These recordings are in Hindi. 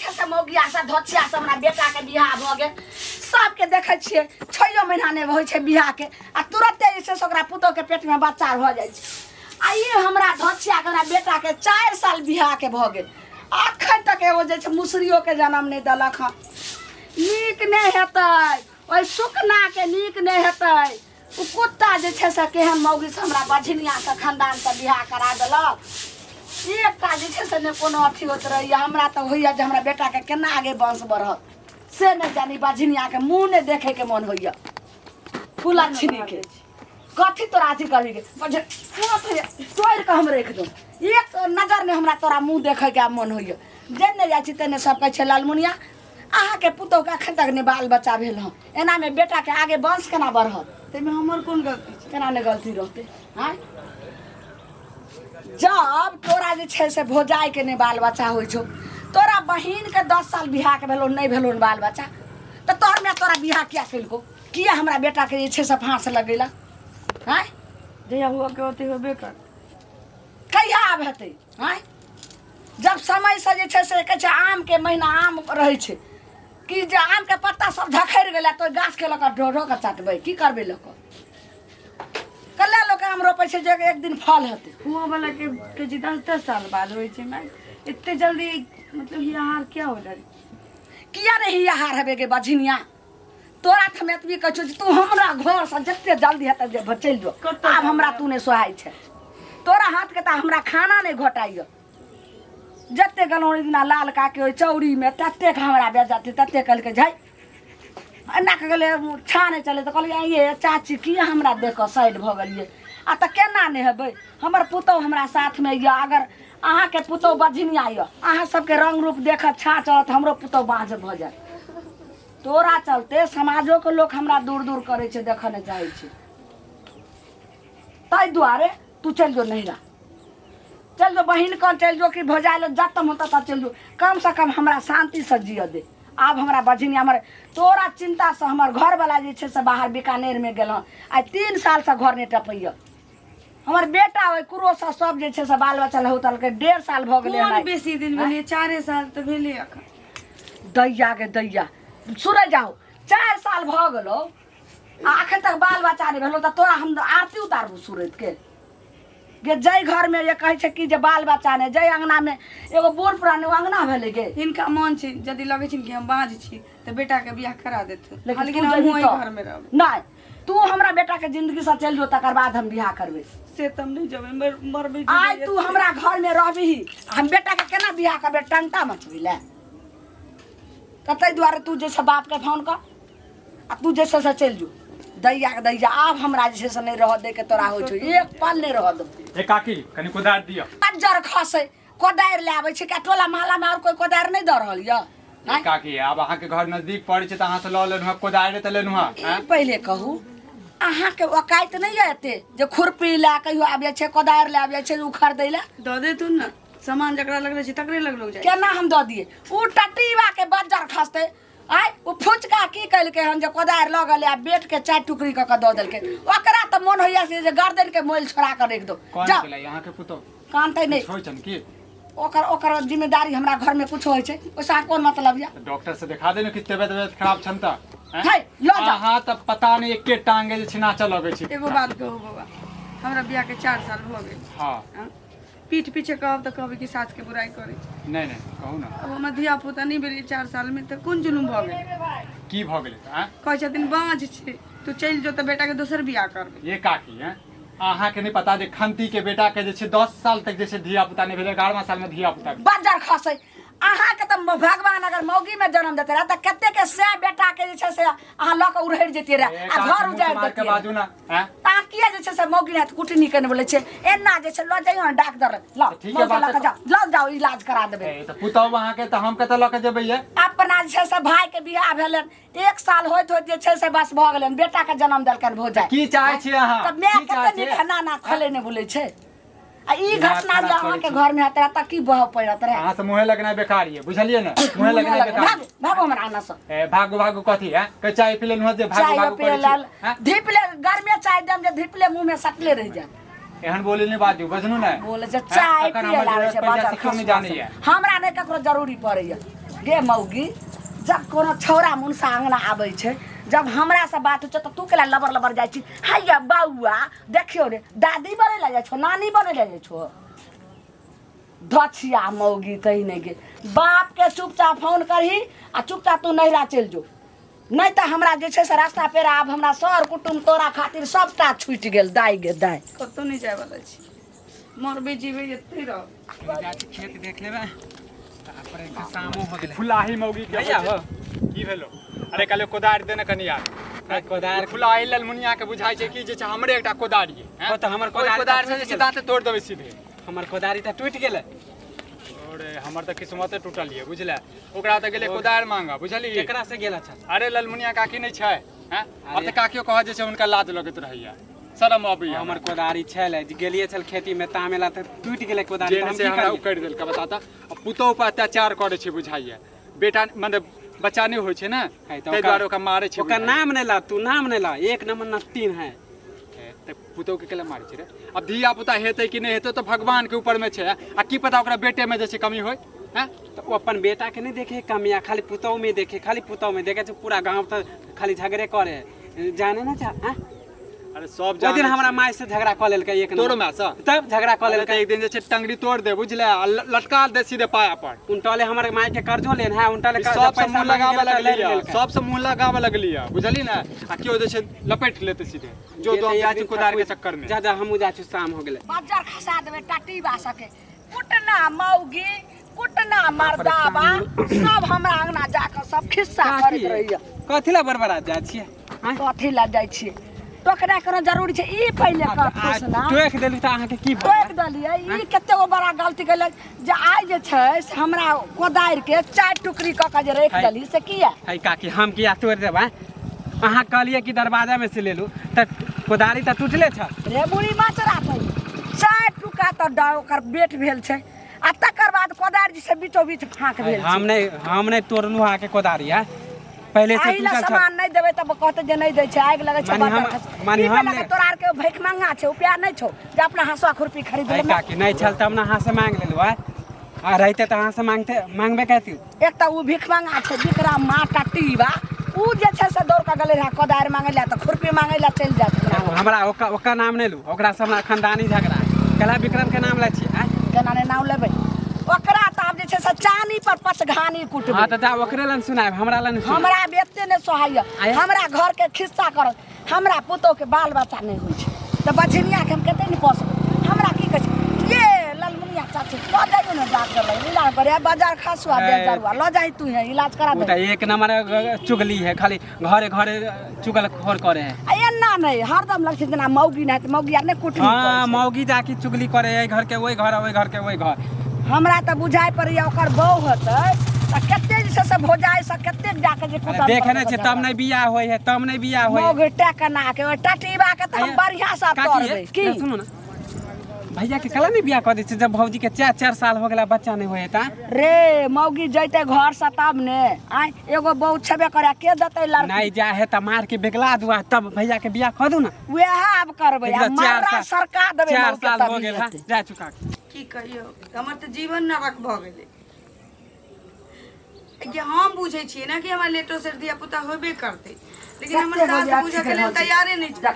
छै से मौगिया से धोछिया से हमरा बेटा के बियाह भ गेल सबके देखै छियै 6 महीना ने होइ छै बियाह के आ तुरंते जे छै से ओकरा पुतोह के पेट में बच्चा भ जाइ छै आ ई हमरा धोछिया के हमरा बेटा के 4 साल बियाह के भ गेल अखन तक एगो जे छै मुसरियो के जन्म नहीं देलक हँ नीक नहीं हेतै ओइ सुकना के नीक नहीं हेतै उ कुत्ता जे छै से केहन मौगी से हमरा बझनिया के खानदान से बियाह करा देलक एकटा जे छै से ने कोनो अथी होत रहैया हमरा तो होइया जे हमरा बेटा के केना आगे वंश बढ़त से नहीं जानी बझनिया के मुंह ने देखे के मन होइया फूला छिनी के कथी तोरा अथी करबी के तोड़ के हम रख दो एक नजर ने हमरा तोरा मुंह देखे के मन होइया जेने जाइ छी तेने सब कहै छै लालमुनिया अहाँ के पुतोह के अखन तक ने बाल बच्चा भेल हँ एना में बेटा के आगे वंश केना बढ़त तेमे हमर कोन गलती छै केना ने गलती रहते हां जब तोरा जे छै से भोजाई के ने बाल बच्चा होइ छौ तोरा बहिन के 10 साल बियाह के भेलो नहीं भेलो बाल बच्चा तो तोर में तोरा बियाह किया केलको किया हमरा बेटा के जे छै से फांस लगेला हैं जहिया हुआ के होते होबे कर कहिया आब हेतै हैं जब समय से जे छै से कहै छै आम के महीना आम रहै छै कि जे आम के पत्ता सब झखैर गेला तो गाछ के लक ढो के चाटबै की करबै लक कल्ला लोग आम रोपै छै जे एक दिन फल हेतै हुआ वाला के जी 10 साल बाद होई छै मैं इतने जल्दी मतलब ये हार क्या हो जाए किया नहीं हार हेबे के बझनिया तोरा त हम एतबी कहै छी तू हमरा घर से जते जल्दी हेतै जे चलि जो आब हमरा तू ने सोहाय छै तोरा हाथ के त हमरा खाना नहीं घोटाइयो जते गलौरी दिना लाल काके ओइ चौरी में तते हमरा बेजाती तते कल के जाय एना के गेले छा नहीं चले तो कहलिए ये चाची किया हमरा देख साइड भ गेलिए आ त केना नहीं हेबै हमर पुतोह हमरा साथ में या अगर अहाँ के पुतोह बझनिया या अहाँ सबके रंग रूप देखत छा चलत हमरो पुतोह बाँझ भ जाय तोरा चलते समाजो के लोग हमरा दूर दूर करे छै देख नहीं चाहे छै ताई दुआरे तू चल जो नहिरा चल जो बहिन कन चल जो कि भोजाइल जतम होता तब चल जो कम से कम हमरा शांति से जिय दे आब हमरा बझनिया हमर तोरा चिंता से हमर घर वाला जे छै से बाहर बीकानेर में गेल आ 3 साल से घर ने टपैया हमर बेटा ओइ कुरो से सब जे छै से बाल बच्चा होतल के 1.5 साल भ गेलै कोन बेसी दिन भेलै 4 साल त भेलै अखन दैया के दैया सुनै जाओ 4 साल भ गेलो आ अखन तक बाल बच्चा नहीं भेलो त तोरा हम आरती उतारबू सूरत के गे जय घर में ये कहे छै कि जे बाल बच्चा ने जय अंगना में एगो बूढ़ पुरान अंगना भेले गे इनका मन छै यदि लगे छै कि हम बाँझ छी त बेटा के बियाह करा देते लेकिन हम ओइ घर में रहब नहीं तू हमरा बेटा के जिंदगी से चल जो तकर बाद हम बियाह करबे से तम नहीं जबे मरबे आज तू हमरा घर में रहबी हम बेटा के केना बियाह करबे टंटा मचबी ले ततै द्वारे तू जे बाप के फोन कर आ तू जे से चल जो दैया के दैया आब हमरा जे से नहीं रह दे के तोरा हो छै एक पल नहीं रह दो ए काकी कनी कोदार दियो अज्जर खसे कोदार ले आबै छै का टोला महला में और कोई कोदार नहीं द रहल य ए काकी अब अहाँ के घर नजदीक पड़ै छै त अहाँ से ल लेनु कोदार त लेनु हां पहले कहू अहाँ के वकायत नहीं एते जे खुरपी ला कहियो आबै छै कोदार ले आबै छै उखड़ दै ला द दे तू ना सामान जकरा लगले छै तकरे लगलो जाय केना हम द दिए उ टटीवा के बज्जर खसते आय उ फुचका की कइलके हम जे कोदार लगल आ बेट के 4 टुकड़ी क द देलके ओकरा त मन होइया से जे गर्दन के मोल छोड़ा कर रख दो जा यहां के पुतो कानते नहीं होय छन की ओकर जिम्मेदारी हमरा घर में कुछ होय छै ओसा कोन मतलब या डॉक्टर से दिखा देनु कि तबियत खराब छन त है लो जा हां त पता नहीं एके टांगे जे छिना चलबे छै एगो बात कहू बाबा हमरा बियाह के 4 साल भ गेल हां पीठ पीछे कहब त कहबे कि सास के बुराई करे नहीं नहीं कहू ना अब हम धिया पुता नहीं भेली 4 साल में त कोन जुलुम भ गेल की भ गेलै हां कहै छथिन बाँझ छै तू चल जो त बेटा के दोसर बियाह करबे ये काकी हैं अहाँ के नहीं पता जे खंती के बेटा के जे छै 10 साल तक जे छै धिया पुता नहीं भेले 11वां साल में धिया पुता बज्जर खसे अहाँ के त भगवान अगर मौगी में जन्म देते रहे त कते के से बेटा के जे छै से अहाँ ल के उड़हर जेतिए रहे आ घर उजाड़ देतिए बाजू ना हैं ता किया जे छै से मौगी ने कुटनी कने बोले छै एना जे छै ल जाइयो डॉक्टर ल ठीक है बात ल जाओ इलाज करा देबे ए त पुतौ वहां के त हम कत ल के जेबै ये अपना जे छै से भाई के बियाह भेलन 1 साल होइत होइत जे छै से बस भ गेलन बेटा के जन्म देलकन भ जाय की चाहे छी अहाँ त मैं कते नि खाना ना खले ने बोले छै आ ई घटना जे अहाँ के घर में हतरा त की बह पड़त रहे अहाँ से मुहे लगना बेकार ये बुझलिए ना मुहे लगना बेकार भागो हमरा आना से ए भागो भागो कथी है के चाय पी लेनु जे भागो भागो करे छी धीपले गर्मी चाय दम जे धीपले मुंह में सकले रह जाए एहन बोले नहीं बाजू बजनु ना बोले जे चाय पिए लागे छै बाजार क्यों नहीं जाने है हमरा नहीं ककरो जरूरी पड़े गे मौगी, जब कोनो छौरा मुनसा अंगना आबै छै, जब हमरा से बात हो तो तू केला लबर लबर जाइ छी, हैया बौआ देखियो रे दादी बने ला जाइ छो, नानी बने ला जाइ छो। धछिया मौगी कहीं नहीं गे, बाप के चुपचाप फोन करही आ चुपचाप तू नैहरा चल जो, नहीं तो हमरा जे छै से रास्ता पेरा आब हमरा सर कुटुम तोरा खातिर सबटा छूट गेल। दाई गे दाई कतौ नहीं जाय वाला छी, मरबे जीवे एते रह। खेत देख लेबे तापर एक शामो हो गेलै। फुलाही मौगी के भैया हो की भेलो? अरे काले कोदार देने कनिया कोदार फुलाही ललमुनिया के बुझाई छै कि जे छै हमरे एकटा कोदारी है। त हमर कोदार से जे छै दांते तोड़ देबै सीधे। हमर कोदारी त टूट गेलै। अरे हमर त किस्मते टूटल ये बुझले। ओकरा त गेलै कोदार मांगा बुझली। केकरा से गेला छ? अरे ललमुनिया काकी नै छै हैं? अब त काकियो कह जे छै उनका लाज लगत रहैया, शरम आबै। हमर कोदारी छले गेलिए छल खेती में तामेला त टूट गेलै कोदारी। हम की हमरा उकड़ देलका बताता। पुतौ पर अत्याचार करे छै बुझाइया। बेटा मतलब बच्चा नहीं होय छै ना, तै द्वारा ओका मारे छै। ओकर नाम नै ला, तू नाम नै ला, एक नंबर नस्तीन है। त पुतौ के केला मारे छै रे? अब धिया पुता हेतै कि नहीं हेतै तो भगवान के ऊपर में छै। आ की पता ओकरा बेटे में जे छै कमी होय हैं? तो वो अपन बेटा के नहीं देखे कमिया, खाली पुतौ में देखे, खाली पुतौ में देखे। पूरा गांव त खाली झगड़े करे, जाने ना चाह। अरे सब जाने दिन हमरा माय से झगड़ा क लेलकै एक तोरो माय से, तब झगड़ा क लेलकै। एक दिन जे छै टंगड़ी तोड़ दे बुझले, लटका दे सीधे पाया पर। उनटले हमर माय के कर्जो लेन है, उनटले सब से मुंह लगावे लगलिया, सब से मुंह लगावे लगलिया बुझली ना। आ कियो जे छै लपेट लेते सीधे जो दो जाति कोदार के चक्कर में। जा जा हमहु जा छु, शाम हो गेलै। बाजार खसा देबे टाटी बा सके, कुटना मौगी कुटना मर्दाबा सब हमरा अंगना जाकर सब खिस्सा करत रहिया। कथि ला बरबरा जा छियै? कथी ला जाइ छी? टोकरा कोनो जरूरी छै? ई पहिले कर पूछना। टोक देलु त अहाँ के की टोक दलिए। ई कते गो बड़ा गलती कैले जे आइ जे छै से हमरा कोदार के 4 टुकड़ी क के जे रख दली से किया? है काकी हम किया तोड़ देबा? अहाँ कहलिए कि दरवाजा में से ले लू त कोदारी त टूटले छ रे बुढ़ी माचरा पे 4 टुका त ओकर बेट भेल छै आ तकर बाद कोदार जी से बीचो बीच फांक भेल छै। हम नहीं तोड़लू अहाँ के कोदारी है, पहले से आइला टूटल छ। सामान नहीं देबे तब कहते जे नहीं दै छै, आग लगे छै। मानी हम ने तोरा के भैख मंगा छै, उपाय नहीं छौ जे अपना हंसुआ खुरपी खरीद ले। काकी नहीं छल तब ना अहाँ से मांग लेलू है, आ रहते त अहाँ से मांगबे कहती। एक त उ भीख मंगा छै विक्रम मा टटीबा, उ जे छै से दौड़ के गले रहा कोदार मांगे ला त खुरपी मांगे ला चल जात। हमरा ओकर नाम नहीं लू, ओकरा से हमरा खानदानी झगड़ा कला विक्रम के नाम लै छी। केना ने नाम लेबै ओकरा त आब जे छै से चानी पर पचघानी कुटबे। हां त जा ओकरे लन सुनाब, हमरा लन सुनाब। हमरा बेते ने सोहाय, हमरा घर के खिस्सा करत, हमरा पुतो के बाल बच्चा नहीं होय छै त बछनिया के हम कते नहीं पोस। हमरा की कहै छै ये ललमुनिया चाची ल जाइयो ने डॉक्टर लग इलाज करे, बाजार खासुआ बेजारुआ ल जाई तू है इलाज करा दे। त एक नंबर चुगली है, खाली घरे घरे चुगल खोर करे है। एना नहीं हरदम लग छै जेना मौगी नहीं त मौगी आर नहीं कुटनी। हां मौगी जाके चुगली करे है, घर के वही घर, वही घर के वही घर। हमरा त बुझाई पड़िया ओकर बहू होतै त कते जे से भोजाई से कते जाके जे कुटम देखे नै छै तब नहीं बियाह होय है, तब नहीं बियाह होय। मौगी टकना के टटीबा के त हम बढ़िया से तोड़बै की। सुनो ना भैया के कला नहीं बियाह कर दै छै, जब भौजी के 4 साल हो गेला बच्चा नहीं होय त रे मौगी जैते घर से तब ने आइ एगो बहू छबे करे के देतै लड़की नहीं जा है त मार के बेगला दुआ, तब भैया के बियाह कर दू ना। वह अब करबै हमरा सरकार देबै। 4 साल हो गेल जा चुका। की कहियो हमर त जीवन नरक भ गेलै। कि हम बुझे छियै ना कि हमरा लेटो से दिया पुता होबे करते, लेकिन हमर सास बुझे के लेल तैयारे नहीं छै।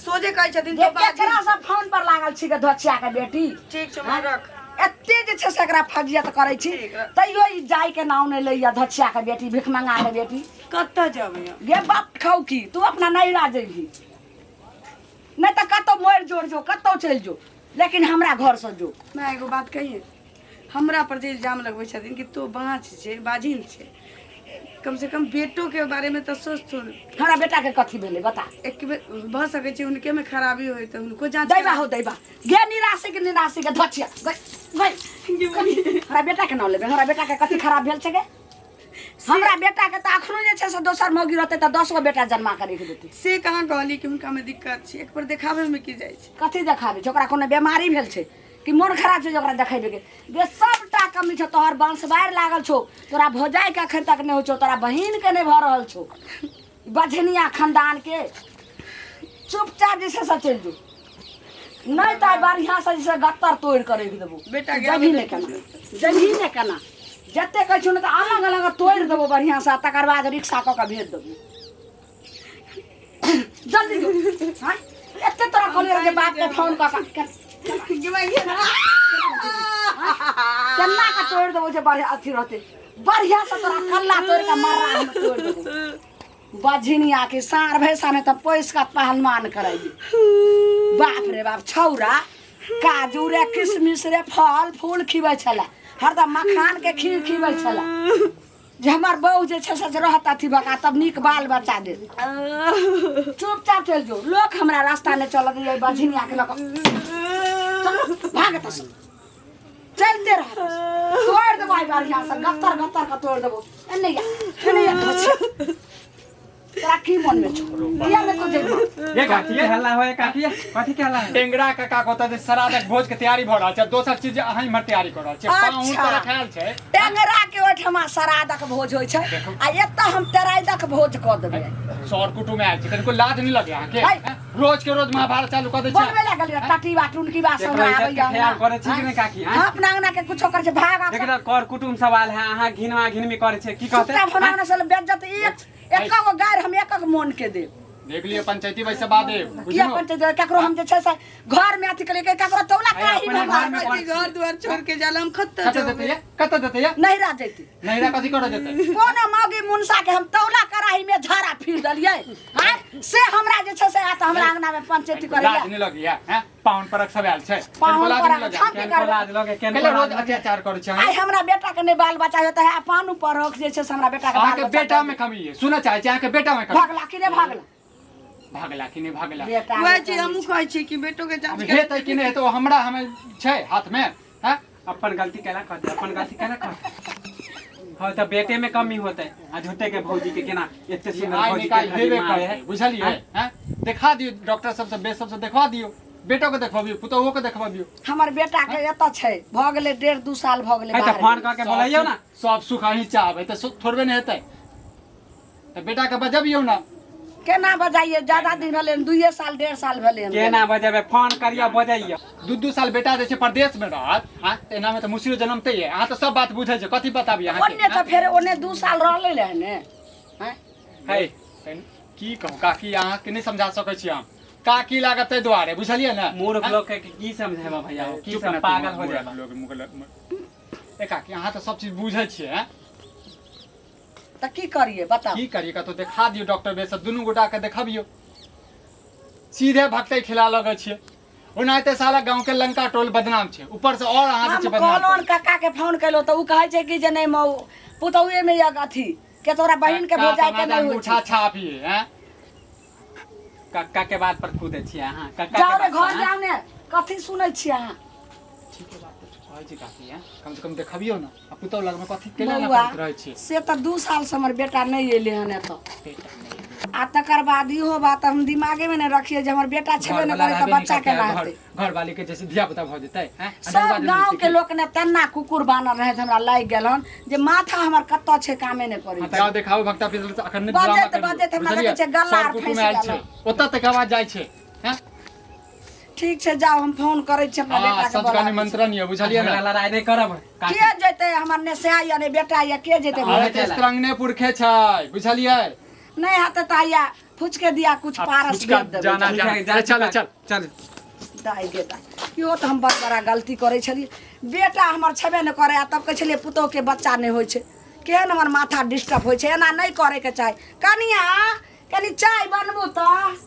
सोजे कहै छथिन तो बात केकरा से फोन पर लागल छी के धछिया के बेटी। ठीक छै मैं रख। एते जे छै से एकरा फजियत करै छी तैयो ई जाय के नाम नै लैया धछिया के बेटी, भिख मंगा के बेटी। कत जेबै गे बाप खाऊ की तू अपना नैरा जइही नहीं त कतौ मोर जोड़ जो, कतौ चल जो, लेकिन हमरा घर से जो। मैं एगो बात कहिए, हमरा पर जे इल्जाम लगबै छथिन कि तू बाँच छै, बाजिन छै, कम से कम बेटो के बारे में तो सोच थोड़। हमरा बेटा के कथी भेलै बता। एक बेर भ सकै छै उनके में खराबी होय त उनको जांच दैबा हो दैबा गे निराशे के धछिया गई हमरा बेटा के नाम लेबे। हमरा बेटा के कथी खराब भेल छै गे? हमरा बेटा के त अखनो जे छै से दोसर मौगी रहते त 10 गो बेटा जन्मा करे के देते। से कहाँ कहली कि उनका में दिक्कत छै, एक बार देखावे में की जाय छै। कथी देखाबे छै? ओकरा कोनो बीमारी भेल छै कि मोन खराब छै जे ओकरा देखेबे के? गे सबटा कमी छै, तोहर वंश बाहर लागल छौ, तोरा भौजाई के अखन तक नहीं हो छौ, तोरा बहिन के नहीं भ रहल छौ, बझनिया खानदान के। चुपचाप जैसे से चल जो, नहीं त बढ़िया से जैसे गत्तर तोड़ करे के देबो। बेटा के जमीन ने केना जते कहै छु न त अलग अलग तोड़ देबो बढ़िया से तकर बाद रिक्शा क के भेज देबो जल्दी जो हां एते तोरा कहलिए जे बाप के फोन क के केना का तोड़ देबो जे बढ़िया अथी रहते बढ़िया से तोरा कल्ला तोड़ के मर्रा हम तोड़ देबो बझिनिया के सार भैसा ने त पैस का पहलमान कराई बाप रे बाप छौरा काजू रे किशमिश रे फल फूल खिबै छला हरदम मखान के खीर खिबै छला जे हमर बहू जे छै से रहत अथी बका तब नीक बाल बच्चा दे चुपचाप चल जो लोग हमरा रास्ता ने चल दे बझिनिया के लक चल भागत हस चलते रह तोड़ देबो आई बढ़िया से गत्तर गत्तर का तोड़ देबो एने या तेरा की मन में छोड़ो या में तो जेबो ये काकी हल्ला होए काकी कथी के हल्ला है टेंगरा का का कहता है श्राद्धक भोज के तैयारी भ रहल छै दोसर चीज अहाँ इमहर तैयारी कर रहल छै पाउन अच्छा। पर रखायल छै टेंगरा के ओठमा सरादक भोज होय छै आ एत हम तेराइदक भोज क देबै सौर कुटुम आयल छै कनिको लाज नहीं लगे अहाँ के है। हैं? रोज के रोज महाभारत चालू कर दै छै बनबे लागल रे टटी बाटुन की बात एकरा सब इज्जत के ख्याल करे छी कि नहीं काकी हैं? अपना अंगना के कुछो कर छै भाग आ एकरा कर कुटुम सवाल है अहाँ घिनवा घिनमी करे छै की कहते कुत्ता बनावना से बेइज्जत एक गो गायर हम एक मन के देब देख लियो पंचायती वैसे बादे किया बुझियो पंचायत ककरो हम जे छै से घर में अथी करे के ककरो तौला है, काही अपने घर में में कौन- घर द्वार छोड़ के जाला हम खत्ता कत देते ये कत देते ये नहीं रह जैती नहीं रा कथी कर देते कोनो मौगी मुनसा के हम तौला कराही में झाड़ा फिर दलिए हां से हमरा जे छै से आ त हमरा अंगना में पंचायती करे लाज नहीं लगी हैं पाउन पर सब आयल छै पाउन कनिको लाज पर नहीं लगे हम केन को लाज लगे केन केले को रोज लाज लगे? अत्याचार करे छै आई हमरा बेटा के ने बाल बच्चा होता है पानु पर रख जे छै से हमरा बेटा के अहाँ बाल के बच्चा बेटा में कमी है सुना चाहे अहाँ के बेटा में कमी भागला कि ने भागला भागला कि नहीं भागला बेटा वह चीज हमहू कहै छी कि बेटो के जांच अभी कर हेतै कि नहीं हेतै ओ हमरा हमें छै हाथ में हैं अपन गलती केला कर दे अपन गलती केला कर हाँ तो बेटे में कमी होते आ झूठे के भौजी के केना एते सुंदर आई भौजी निकाल के हेबे घड़ी मारे करतै है बुझलिए हैं देखा दियो डॉक्टर सब से बेस सब से देखा दियो बेटो के देखबियो पुतोहो के देखबियो हमर बेटा के एत छै भ गेलै 1.5-2 साल भ गेलै है तो बाहर फोन करके बोलाइयो ना सब सुख अहीं चाहबै त थोड़बे नहीं हेतै त बेटा के बजबियो ना केना बजाइए ज्यादा दिन भेलै 2 साल 1.5 साल भेलै हम केना बजेबे फोन करियो बजाइयो 2 साल बेटा जे छै परदेश में रहत हां एना में त मुसीबत जन्मते है अहाँ त सब बात बुझै छै कथी बताबी अहाँ ओन्ने त फेर ओन्ने 2 साल रहलै रहे ने हैं है की कहूं काकी अहाँ के नहीं समझा सकै छी हम काकी लागत तै दुआरे बुझलिए ना मूर्ख लोग के की समझेबा भैया की चुप सब ना पागल हो लोग जाबा मुगल ए काकी अहाँ त सब चीज बुझै छियै हैं त की करिए बताओ की करिए कतो देखा दियो डॉक्टर बे सब दुनू गोटा के देखबियो सीधे भक्तै खिला लगे छियै ओनाहिते साला गांव के लंका टोल बदनाम छै ऊपर से और अहाँ जे हम छै बदनाम कहलोन काका के फोन कैलो त उ कहै छै कि जे नहीं मौ पुतौए में या अथी के तोरा बहिन के भोजाय के नहीं होय उठा छै छापिए हैं कक्का के बात पर कूदे छियै अहाँ कक्का जाओ रे के बात घर पर, जाओ ने कथी सुनै छी अहाँ ठीक है बात तो कहै छी काकी हैं कम से कम देखबियो ना आ पुतौ लग में कथी केला ना बौआ, करत रहै छी से त 2 साल से हमर बेटा नहीं एले हन एत बेटा नहीं आ तकर बाद इहो बात हम दिमागे में नहीं रखिए जे हमर बेटा छेबे न करे त बच्चा के रहते घर वाली के जैसे धिया पुता भ जेतै हैं सब गांव के लोग ने तेना कुकुर बानर रहे हमरा लाग गेल हन जे माथा हमर कत्तो छै कामे ने करे जाओ देखाओ भक्ता पिछले से अखन बजैत ड्रामा बजैत हमरा लगै छै गला आर फँसि आयल गेल छै ओतऽ तक आवाज जाइ छै हैं ठीक छै जाओ हम फोन करे छी अपना बेटा के संस्कार बोला निमंत्रण ये बुझलिए ना झगड़ा लड़ाई नहीं करब काकी के जेते हमर ने से या ने बेटा या के जेते अरे ते स्त्रंगने पुरखे छै बुझलिए नहीं हाथे त आया फुचके दिया कुछ पारस फुचका भेज देबै जाना ठीक है, जा चल चल चल दाई गेता इहो त हम बड़ बड़ा गलती करे छलिए बेटा हमर छबे न करे आ तब कहै छलिए पुतौ के बच्चा नहीं होय छै केहन हमर माथा डिस्टर्ब होय छै एना नहीं करे के चाही कनिया कनी चाय बनबू त